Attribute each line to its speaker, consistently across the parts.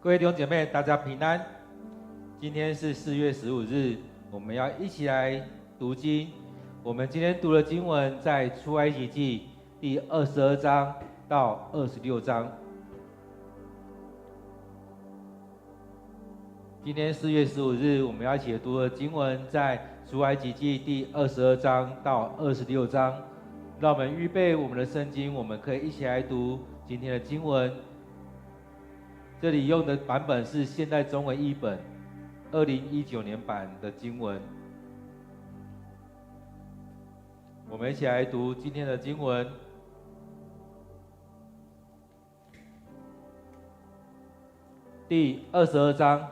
Speaker 1: 各位弟兄姐妹，大家平安。今天是4月15日，我们要一起来读经。我们今天读的经文在出埃及记第22章到26章。今天4月15日，我们要一起读的经文在出埃及记第22章到26章。让我们预备我们的圣经，我们可以一起来读今天的经文。这里用的版本是现代中文译本2019年版的经文。我们一起来读今天的经文。第22章。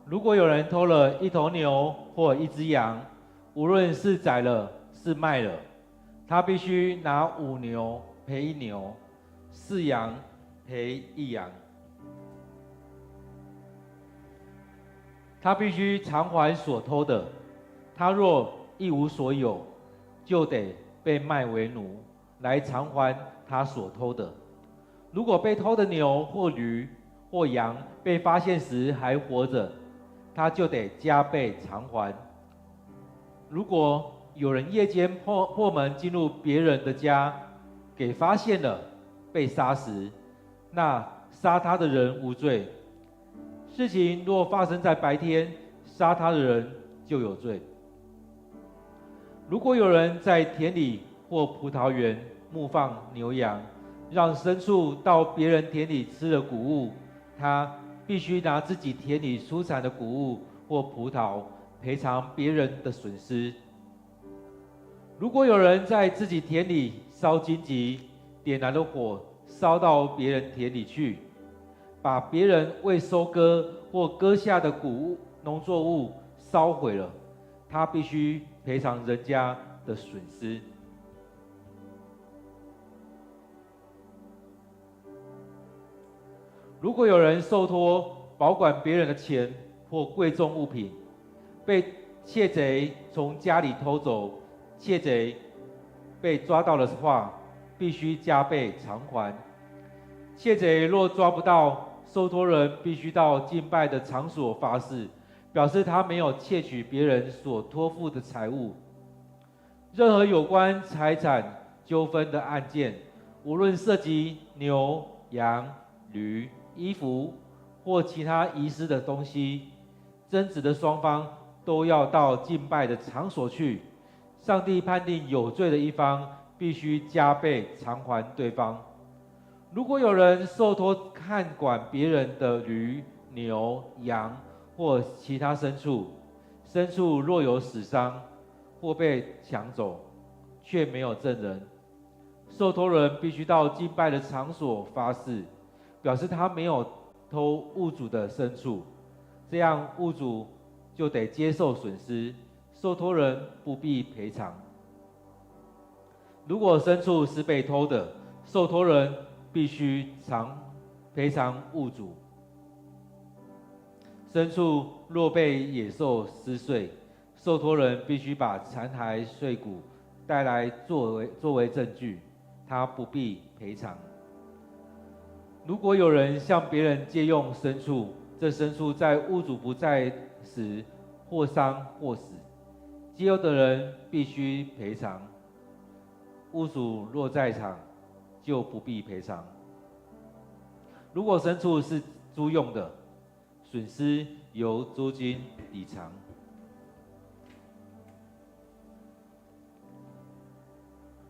Speaker 1: 如果有人偷了一头牛或一只羊，无论是宰了是卖了，他必须拿5牛赔1牛，4羊赔1羊。他必须偿还所偷的。他若一无所有，就得被卖为奴，来偿还他所偷的。如果被偷的牛或驴或羊被发现时还活着，他就得加倍偿还。如果有人夜间破门进入别人的家，给发现了，被杀时，那杀他的人无罪。事情若发生在白天，杀他的人就有罪。如果有人在田里或葡萄园牧放牛羊，让牲畜到别人田里吃了谷物，他必须拿自己田里出产的谷物或葡萄赔偿别人的损失。如果有人在自己田里烧荆棘，点燃了火，烧到别人田里去，把别人未收割或割下的谷物、农作物烧毁了，他必须赔偿人家的损失。如果有人受托保管别人的钱或贵重物品，被窃贼从家里偷走，窃贼被抓到的话，必须加倍偿还。窃贼若抓不到，受托人必须到敬拜的场所发誓，表示他没有窃取别人所托付的财物。任何有关财产纠纷的案件，无论涉及牛、羊、驴、衣服或其他遗失的东西，争执的双方都要到敬拜的场所去。上帝判定有罪的一方必须加倍偿还对方。如果有人受托看管别人的驴、牛、羊或其他牲畜，牲畜若有死伤或被抢走，却没有证人，受托人必须到敬拜的场所发誓，表示他没有偷物主的牲畜，这样物主就得接受损失，受托人不必赔偿。如果牲畜是被偷的，受托人必须赔偿物主。牲畜若被野兽撕碎，受托人必须把残骸碎骨带来作为证据，他不必赔偿。如果有人向别人借用牲畜，这牲畜在物主不在时或伤或死，借用的人必须赔偿。物主若在场，就不必赔偿。如果牲畜是租用的，损失由租金抵偿。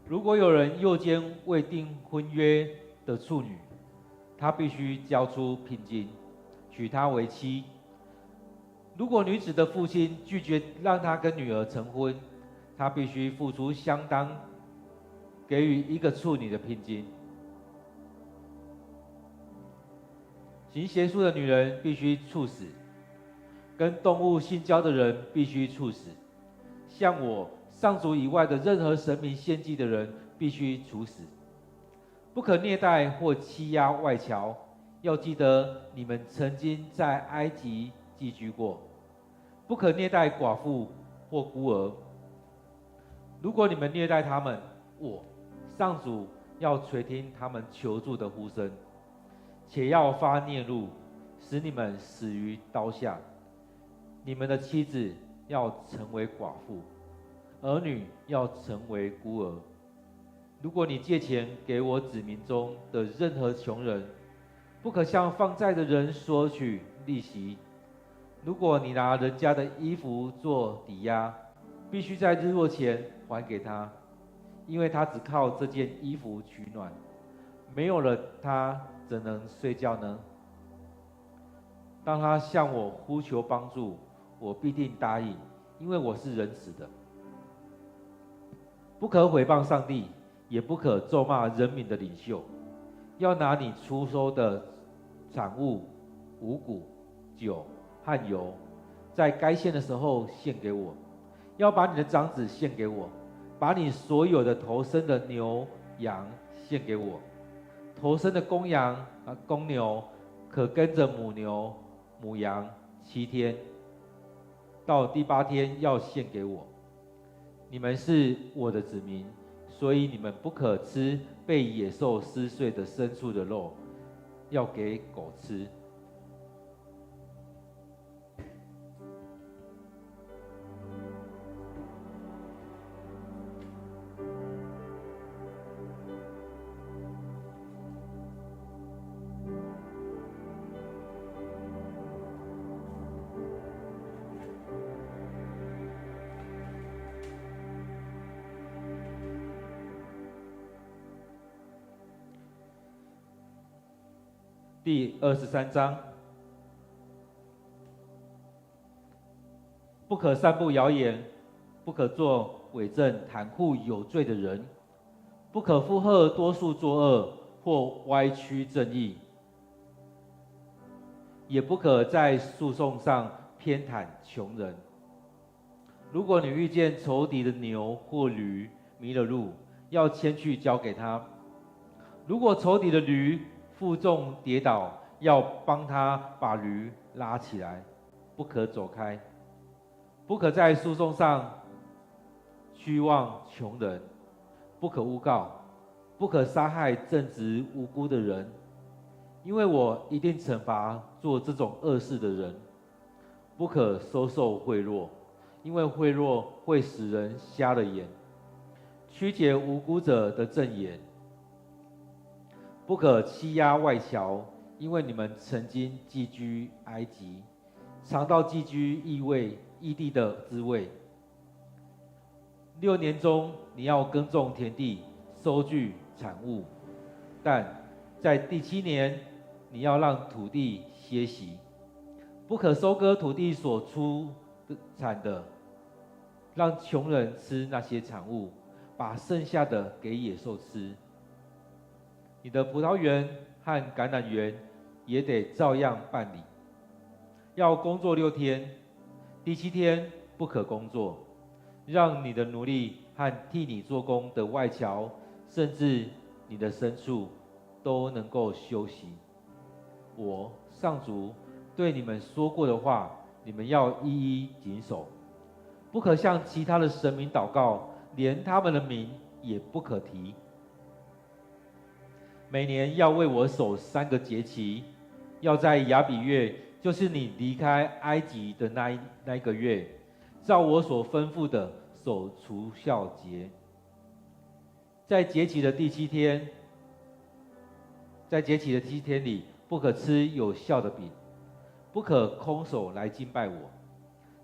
Speaker 1: 如果有人诱奸未订婚约的处女，他必须交出聘金，娶她为妻。如果女子的父亲拒绝让她跟女儿成婚，他必须付出相当给予一个处女的聘金。行邪术的女人必须处死，跟动物性交的人必须处死。向我上主以外的任何神明献祭的人必须处死。不可虐待或欺压外侨，要记得你们曾经在埃及寄居过。不可虐待寡妇，或孤儿。如果你们虐待他们，我上主要垂听他们求助的呼声，且要发烈怒，使你们死于刀下。你们的妻子要成为寡妇，儿女要成为孤儿。如果你借钱给我子民中的任何穷人，不可向放债的人索取利息。如果你拿人家的衣服做抵押，必须在日落前还给他，因为他只靠这件衣服取暖，没有了他怎能睡觉呢？当他向我呼求帮助，我必定答应，因为我是仁慈的。不可毁谤上帝，也不可咒骂人民的领袖。要拿你出收的产物、五谷、酒和油，在该献的时候献给我。要把你的长子献给我，把你所有的头生的牛羊献给我。头生的公羊公牛可跟着母牛母羊7天，到第8天要献给我。你们是我的子民，所以你们不可吃被野兽撕碎的牲畜的肉，要给狗吃。第23章，不可散布谣言，不可做伪证袒护有罪的人，不可附和多数作恶或歪曲正义，也不可在诉讼上偏袒穷人。如果你遇见仇敌的牛或驴迷了路，要牵去交给他。如果仇敌的驴负重跌倒，要帮他把驴拉起来，不可走开。不可在诉讼上虚妄穷人，不可诬告，不可杀害正直无辜的人，因为我一定惩罚做这种恶事的人。不可收受贿赂，因为贿赂会使人瞎了眼，曲解无辜者的正言。不可欺压外侨，因为你们曾经寄居埃及，尝到寄居异地的滋味。6年中，你要耕种田地，收据产物，但在第7年，你要让土地歇息。不可收割土地所出产的，让穷人吃那些产物，把剩下的给野兽吃。你的葡萄园和橄榄园也得照样办理。要工作6天，第7天不可工作，让你的奴隶和替你做工的外侨，甚至你的牲畜都能够休息。我上主对你们说过的话，你们要一一谨守。不可向其他的神明祷告，连他们的名也不可提。每年要为我守3个节期，要在亚比月，就是你离开埃及的那一个月，照我所吩咐的守除酵节。在节期的第7天，里，不可吃有酵的饼，不可空手来敬拜我。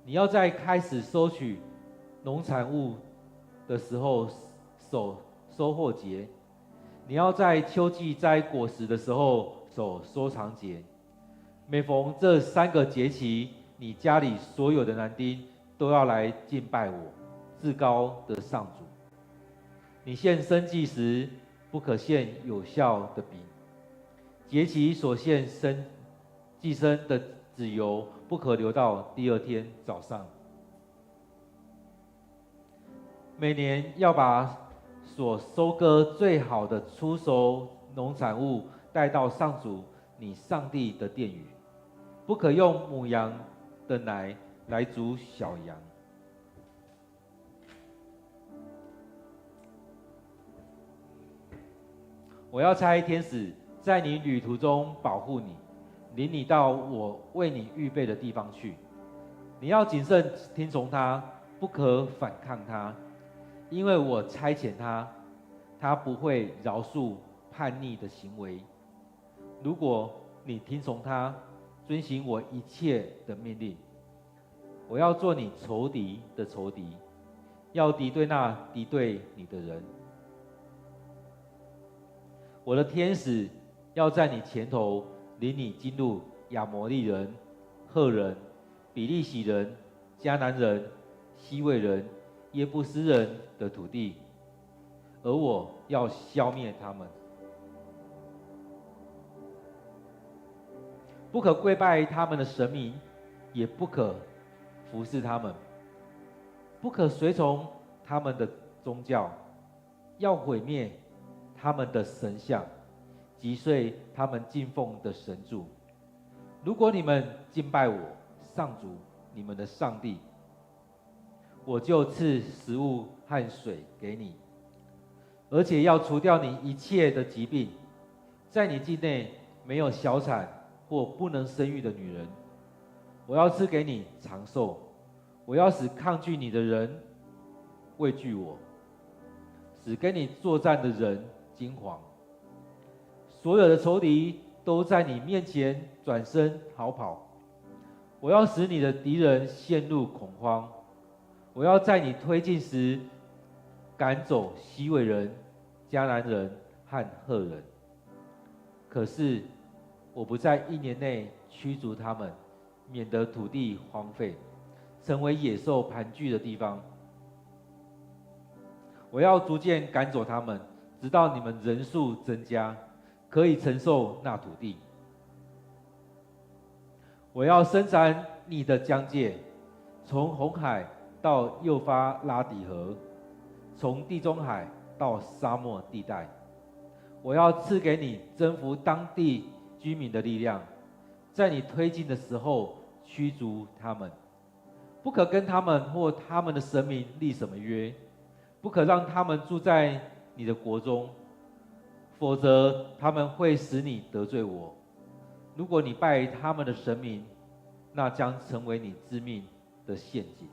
Speaker 1: 你要在开始收取农产物的时候守收获节。你要在秋季摘果实的时候守收藏节。每逢这3个节期，你家里所有的男丁都要来敬拜我，至高的上主。你献生祭时，不可献有酵的饼。节期所献祭牲的脂油，不可留到第2天早上。每年要把所收割最好的出熟农产物带到上主你上帝的殿宇，不可用母羊的奶来煮小羊。我要差天使在你旅途中保护你，领你到我为你预备的地方去。你要谨慎听从他，不可反抗他，因为我差遣他，他不会饶恕叛逆的行为。如果你听从他，遵行我一切的命令，我要做你仇敌的仇敌，要敌对那敌对你的人。我的天使要在你前头领你进入亚摩利人、赫人、比利洗人、迦南人、希未人、耶布斯人的土地，而我要消灭他们。不可跪拜他们的神明，也不可服侍他们，不可随从他们的宗教，要毁灭他们的神像，击碎他们敬奉的神柱。如果你们敬拜我上主你们的上帝，我就赐食物和水给你，而且要除掉你一切的疾病，在你境内没有小产或不能生育的女人。我要赐给你长寿，我要使抗拒你的人畏惧我，使跟你作战的人惊惶。所有的仇敌都在你面前转身逃跑。我要使你的敌人陷入恐慌。我要在你推进时赶走希未人、迦南人和赫人。可是我不在1年内驱逐他们，免得土地荒废，成为野兽盘踞的地方。我要逐渐赶走他们，直到你们人数增加，可以承受那土地。我要伸展你的疆界，从红海到幼发拉底河，从地中海到沙漠地带。我要赐给你征服当地居民的力量，在你推进的时候驱逐他们。不可跟他们或他们的神明立什么约，不可让他们住在你的国中，否则他们会使你得罪我。如果你拜他们的神明，那将成为你致命的陷阱。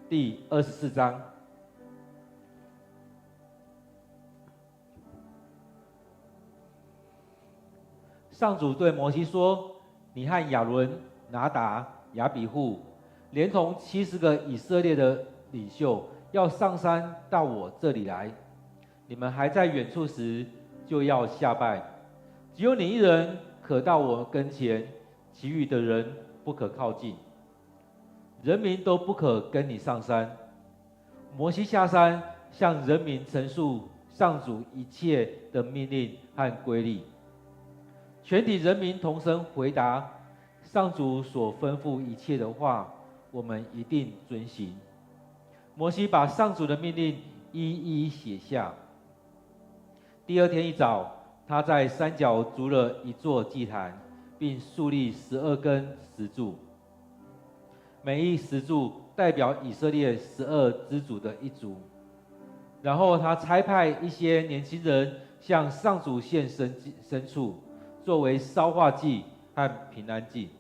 Speaker 1: 第24章。上主对摩西说：“你和亚伦、拿达、亚比户，连同70个以色列的领袖，要上山到我这里来。你们还在远处时，就要下拜。只有你一人可到我跟前，其余的人不可靠近。人民都不可跟你上山。”摩西下山，向人民陈述上主一切的命令和规例。全体人民同声回答：“上主所吩咐一切的话，我们一定遵行。”摩西把上主的命令一一写下。第二天一早，他在山脚筑了一座祭坛，并树立12根石柱，每一石柱代表以色列12支族的一族。然后他差派一些年轻人向上主献牲畜，作为烧化祭和平安祭。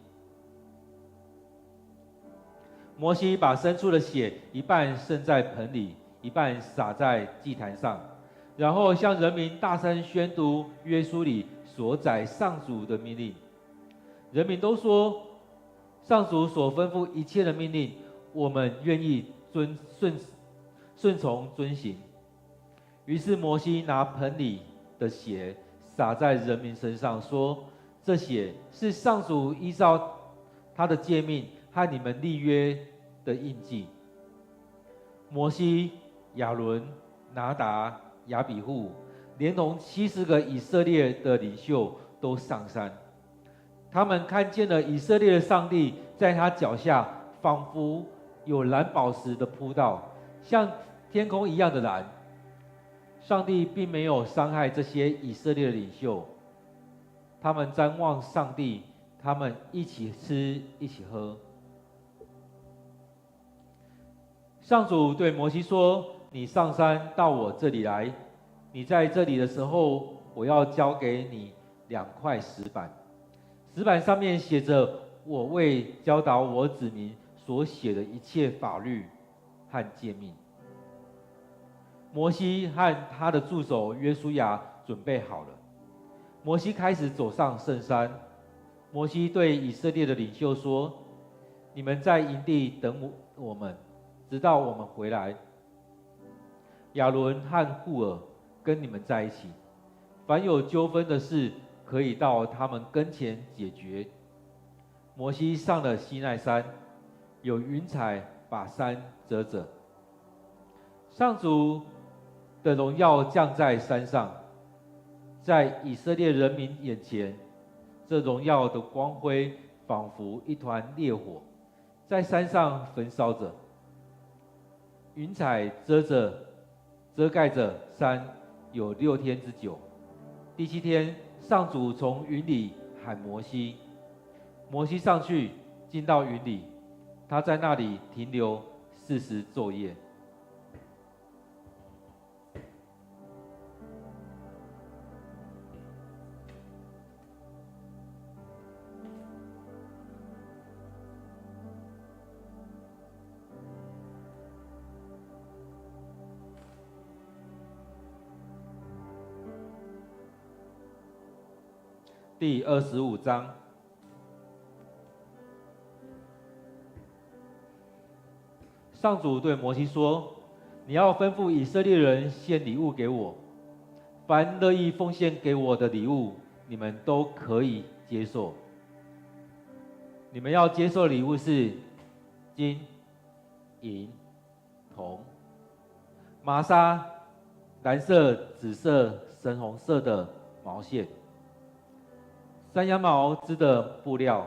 Speaker 1: 摩西把牲畜的血一半渗在盆里，一半洒在祭坛上，然后向人民大声宣读约书里所载上主的命令。人民都说：“上主所吩咐一切的命令，我们愿意顺从遵行。”于是摩西拿盆里的血洒在人民身上，说：“这血是上主依照他的诫命和你们立约的印记。”摩西、亚伦、拿达、亚比户，连同70个以色列的领袖都上山。他们看见了以色列的上帝在他脚下，仿佛有蓝宝石的铺道，像天空一样的蓝。上帝并没有伤害这些以色列的领袖，他们瞻望上帝，他们一起吃，一起喝。上主对摩西说：“你上山到我这里来，你在这里的时候，我要交给你2块石板，石板上面写着我为教导我子民所写的一切法律和诫命。”摩西和他的助手约书亚准备好了。摩西开始走上圣山。摩西对以色列的领袖说：“你们在营地等我们，直到我们回来。亚伦和户尔跟你们在一起，凡有纠纷的事，可以到他们跟前解决。”摩西上了西奈山，有云彩把山遮着。上主的荣耀降在山上，在以色列人民眼前，这荣耀的光辉仿佛一团烈火，在山上焚烧着。云彩遮盖着山有6天之久。第7天，上主从云里喊摩西，摩西上去进到云里，他在那里停留40昼夜。第25章，上主对摩西说：“你要吩咐以色列人献礼物给我，凡乐意奉献给我的礼物，你们都可以接受。你们要接受的礼物是金、银、铜、麻纱、蓝色、紫色、深红色的毛线。山羊毛织的布料，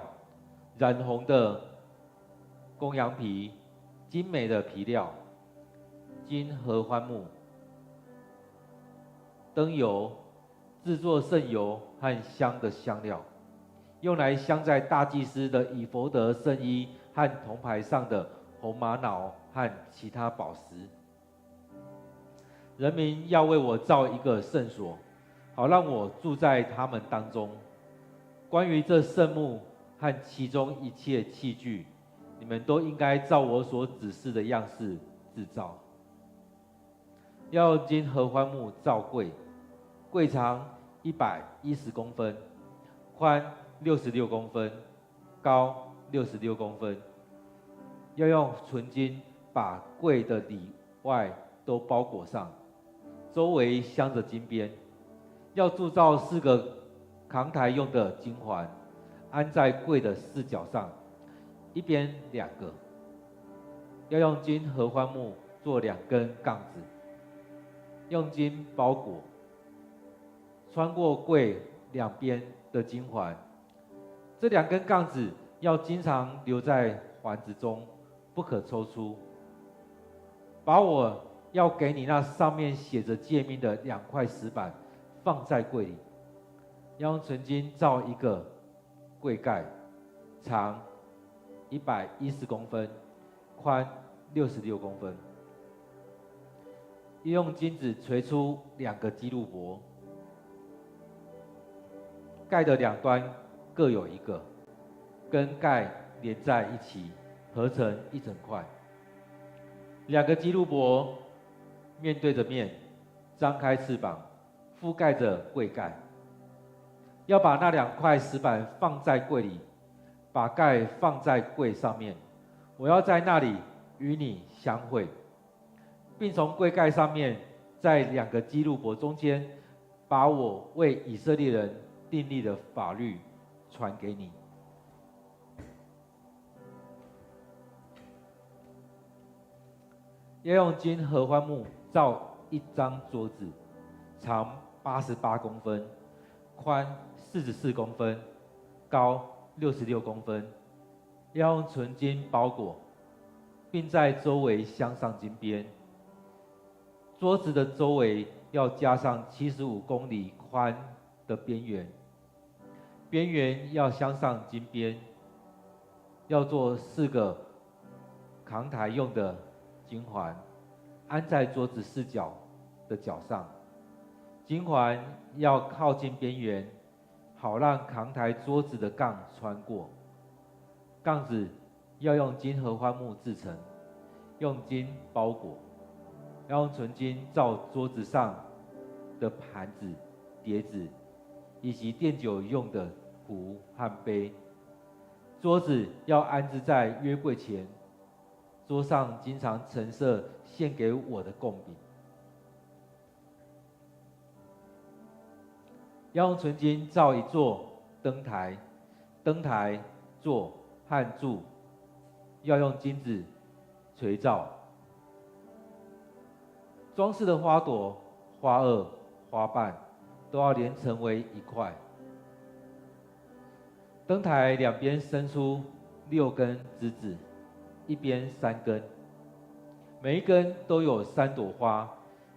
Speaker 1: 染红的公羊皮，精美的皮料，金合欢木，灯油，制作圣油和香的香料，用来镶在大祭司的以弗得圣衣和铜牌上的红玛瑙和其他宝石。人民要为我造一个圣所，好让我住在他们当中。关于这圣幕和其中一切器具，你们都应该照我所指示的样式制造。要用金合欢木造柜，柜长110公分，宽66公分，高66公分。要用纯金把柜的里外都包裹上，周围镶着金边。要铸造4个扛台用的金环，安在柜的4角上，一边2个。要用金合欢木做2根杠子，用金包裹，穿过柜2边的金环。这2根杠子要经常留在环子中，不可抽出。把我要给你那上面写着诫命的2块石板放在柜里。要用纯金造一个柜盖，长110公分，宽66公分。要用金子锤出2个基路伯，盖的2端各有1个，跟盖连在一起，合成一整块。2个基路伯面对着面，张开翅膀，覆盖着柜盖。要把那2块石板放在柜里，把盖放在柜上面。我要在那里与你相会，并从柜盖上面，在2个基路伯中间，把我为以色列人订立的法律传给你。要用金合欢木造1张桌子，长88公分，宽44公分，高66公分。要用纯金包裹，并在周围镶上金边，桌子的周围要加上75公里宽的边缘，边缘要镶上金边，要做4个扛台用的金环，安在桌子4角的角上。金环要靠近边缘，好让扛台桌子的杠穿过。杠子要用金合欢木制成，用金包裹，要用纯金罩桌子上的盘子、碟子，以及奠酒用的壶和杯。桌子要安置在约柜前，桌上经常陈设献给我的贡饼。要用纯金造一座灯台，灯台座和柱要用金子锤造。装饰的花朵、花萼、花瓣都要连成为一块。灯台两边伸出6根枝子，一边3根，每一根都有3朵花，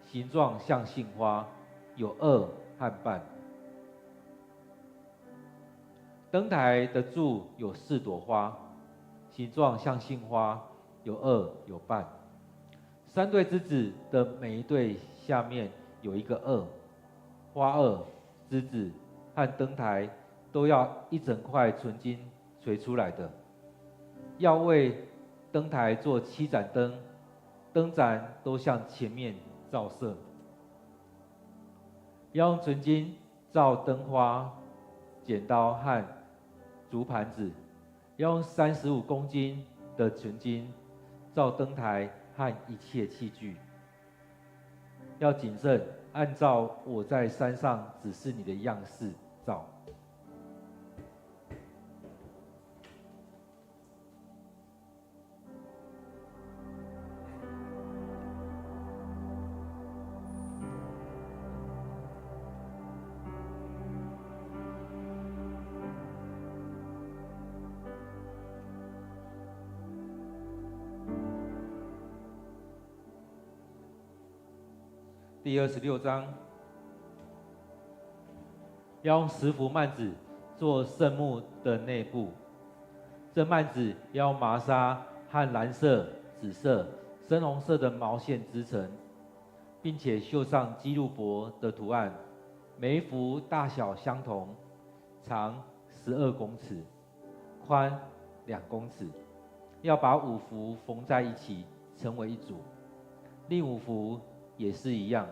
Speaker 1: 形状像杏花，有萼和瓣。灯台的柱有4朵花，形状像杏花，有萼有瓣。3对枝子的每一对下面有一个萼，花萼、枝子和灯台都要一整块纯金锤出来的。要为灯台做7盏灯，灯盏都向前面照射。要用纯金造灯花、剪刀和竹盘子，要用35公斤的纯金造灯台和一切器具。要谨慎，按照我在山上指示你的样式造。第26章，要用10幅幔子做圣幕的内部。这幔子要用麻纱和蓝色、紫色、深红色的毛线织成，并且绣上基路伯的图案。每一幅大小相同，长12公尺，宽2公尺。要把5幅缝在一起，成为一组。另5幅也是一样，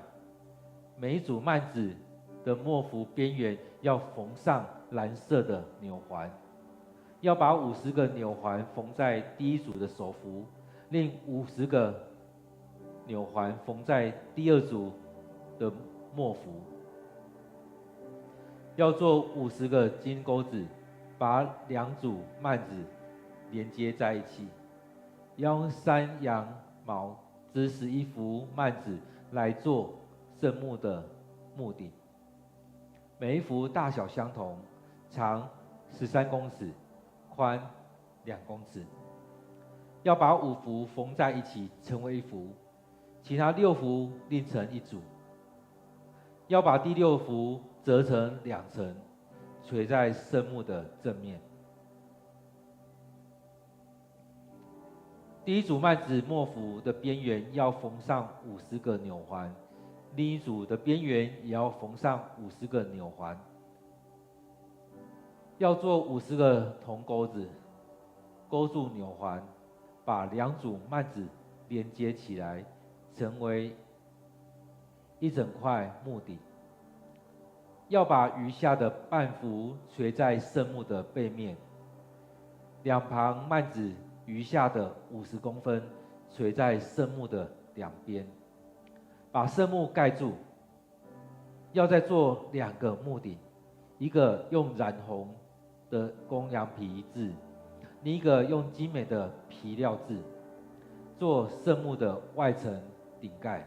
Speaker 1: 每一组幔子的末幅边缘要缝上蓝色的纽环，要把50个纽环缝在第一组的首幅，另50个纽环缝在第2组的末幅。要做50个金钩子，把2组幔子连接在一起。要用山羊毛织11幅幔子来做圣幕的幕顶，每一幅大小相同，长13公尺，宽2公尺。要把5幅缝在一起成为一幅，其他6幅另成一组。要把第6幅折成2层，垂在圣幕的正面。第一组幔子末幅的边缘要缝上50个纽环，另一组的边缘也要缝上50个纽环。要做50个铜钩子，勾住纽环，把2组幔子连接起来，成为一整块幕顶。要把余下的半幅垂在圣幕的背面，两旁幔子余下的50公分垂在圣幕的两边，把圣幕盖住。要再做2个幕顶，一个用染红的公羊皮制，另一个用精美的皮料制，做圣幕的外层顶盖。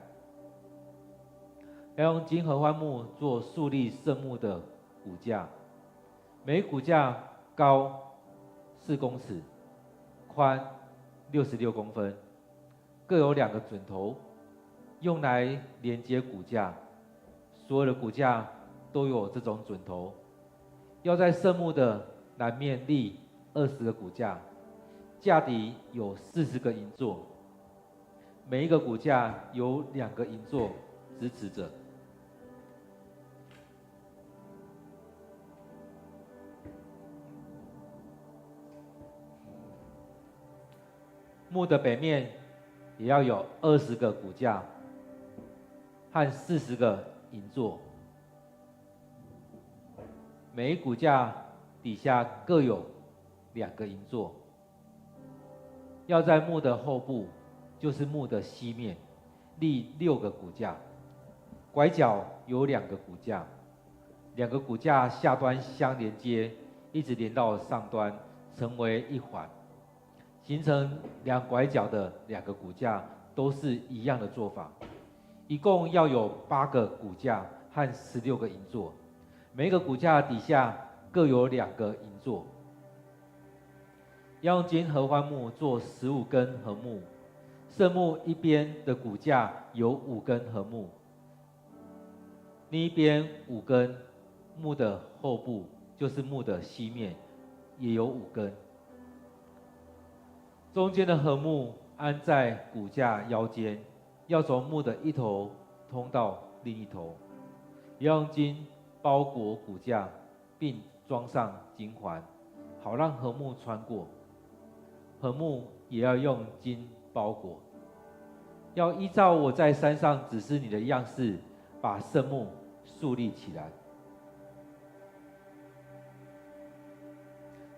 Speaker 1: 要用金合欢木做竖立圣幕的骨架，每骨架高4公尺，宽66公分，各有2个准头。用来连接骨架，所有的骨架都有这种准头。要在圣幕的南面立20个骨架，架底有40个银座，每一个骨架有2个银座支持着。幕的北面也要有20个骨架和40个银座，每一骨架底下各有2个银座。要在幕的后部，就是幕的西面，立6个骨架，拐角有2个骨架，2个骨架下端相连接，一直连到上端，成为一环，形成2拐角的2个骨架，都是一样的做法。一共要有8个骨架和16个银座，每一个骨架底下各有2个银座。要用金合欢木做15根合木，圣幕一边的骨架有5根合木，另一边5根，木的后部就是木的西面也有5根。中间的合木安在骨架腰间，要从木的一头通到另一头，要用金包裹骨架，并装上金环，好让合木穿过。合木也要用金包裹。要依照我在山上指示你的样式，把圣幕竖立起来。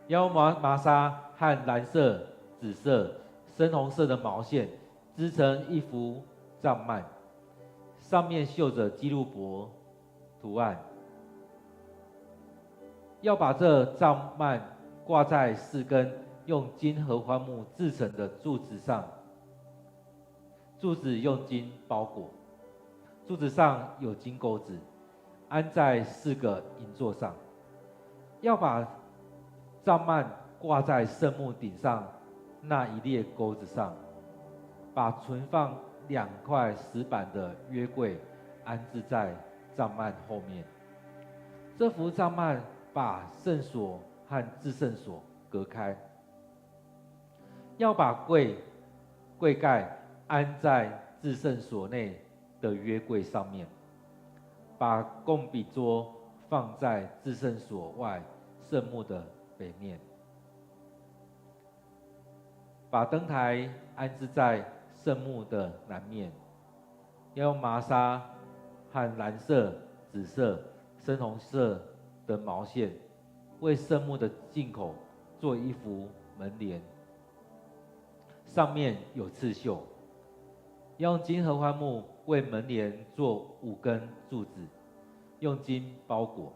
Speaker 1: 要用麻纱和蓝色、紫色、深红色的毛线织成一幅帐幔，上面绣着基路伯图案。要把这帐幔挂在4根用金合欢木制成的柱子上，柱子用金包裹，柱子上有金钩子，安在4个银座上。要把帐幔挂在圣幕顶上那一列钩子上，把存放2块石板的约柜安置在帐幔后面。这幅帐幔把圣所和至圣所隔开。要把柜盖安在至圣所内的约柜上面，把供比桌放在至圣所外圣幕的北面，把灯台安置在圣幕的南面。要用麻纱和蓝色、紫色、深红色的毛线为圣幕的进口做一幅门帘，上面有刺绣。要用金合欢木为门帘做5根柱子，用金包裹，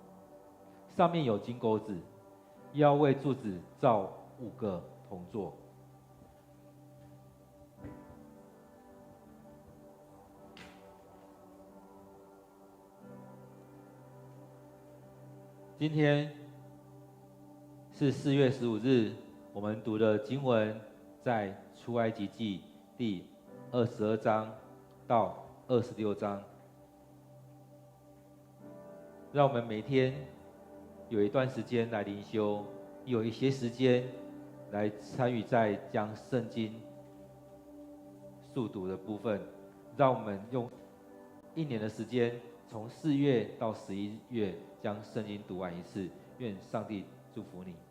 Speaker 1: 上面有金钩子。要为柱子造5个铜座。今天是4月15日，我们读的经文在出埃及记第22章到26章。让我们每天有一段时间来灵修，有一些时间来参与在将圣经速读的部分。让我们用1年的时间，从4月到11月将圣经读完一次。愿上帝祝福你。